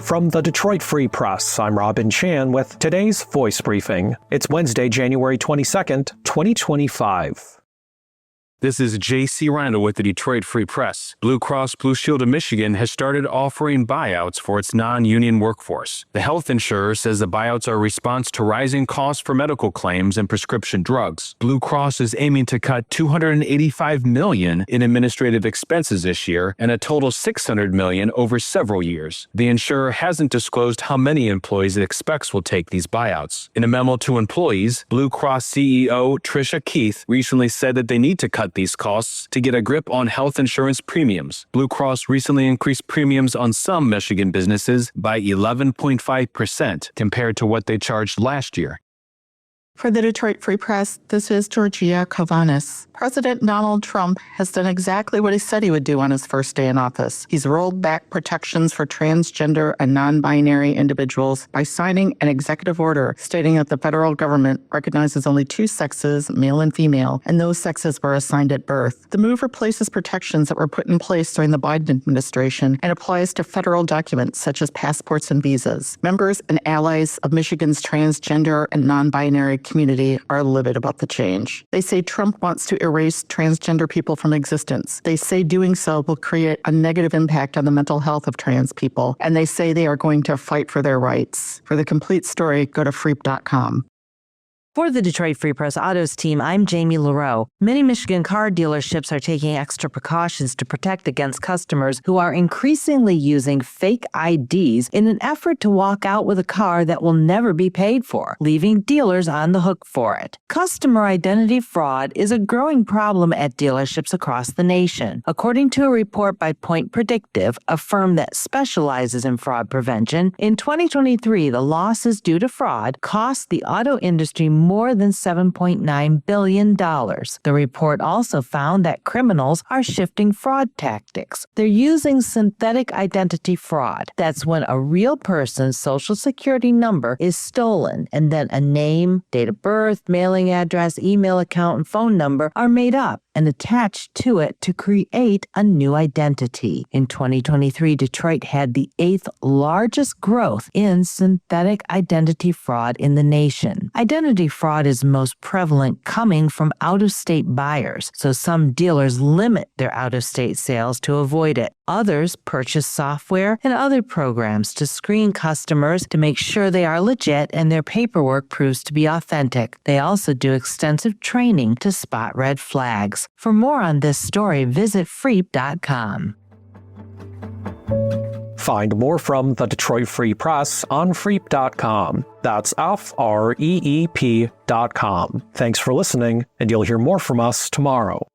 From the Detroit Free Press, I'm Robin Chan with today's Voice Briefing. It's Wednesday, January 22nd, 2025. This is J.C. Randall with the Detroit Free Press. Blue Cross Blue Shield of Michigan has started offering buyouts for its non-union workforce. The health insurer says the buyouts are a response to rising costs for medical claims and prescription drugs. Blue Cross is aiming to cut $285 million in administrative expenses this year and a total $600 million over several years. The insurer hasn't disclosed how many employees it expects will take these buyouts. In a memo to employees, Blue Cross CEO Tricia Keith recently said that they need to cut these costs to get a grip on health insurance premiums. Blue Cross recently increased premiums on some Michigan businesses by 11.5% compared to what they charged last year. For the Detroit Free Press, this is Georgia Kovanis. President Donald Trump has done exactly what he said he would do on his first day in office. He's rolled back protections for transgender and non-binary individuals by signing an executive order stating that the federal government recognizes only two sexes, male and female, and those sexes were assigned at birth. The move replaces protections that were put in place during the Biden administration and applies to federal documents such as passports and visas. Members and allies of Michigan's transgender and non-binary community are livid about the change. They say Trump wants to erase transgender people from existence. They say doing so will create a negative impact on the mental health of trans people, and they say they are going to fight for their rights. For the complete story, go to freep.com. For the Detroit Free Press Autos team, I'm Jamie Leroux. Many Michigan car dealerships are taking extra precautions to protect against customers who are increasingly using fake IDs in an effort to walk out with a car that will never be paid for, leaving dealers on the hook for it. Customer identity fraud is a growing problem at dealerships across the nation. According to a report by Point Predictive, a firm that specializes in fraud prevention, in 2023, the losses due to fraud cost the auto industry more than $7.9 billion. The report also found that criminals are shifting fraud tactics. They're using synthetic identity fraud. That's when a real person's social security number is stolen, and then a name, date of birth, mailing address, email account, and phone number are made up and attached to it to create a new identity. In 2023, Detroit had the 8th largest growth in synthetic identity fraud in the nation. Identity fraud is most prevalent coming from out-of-state buyers, so some dealers limit their out-of-state sales to avoid it. Others purchase software and other programs to screen customers to make sure they are legit and their paperwork proves to be authentic. They also do extensive training to spot red flags. For more on this story, visit freep.com. Find more from the Detroit Free Press on freep.com. That's FREEP.com. Thanks for listening, and you'll hear more from us tomorrow.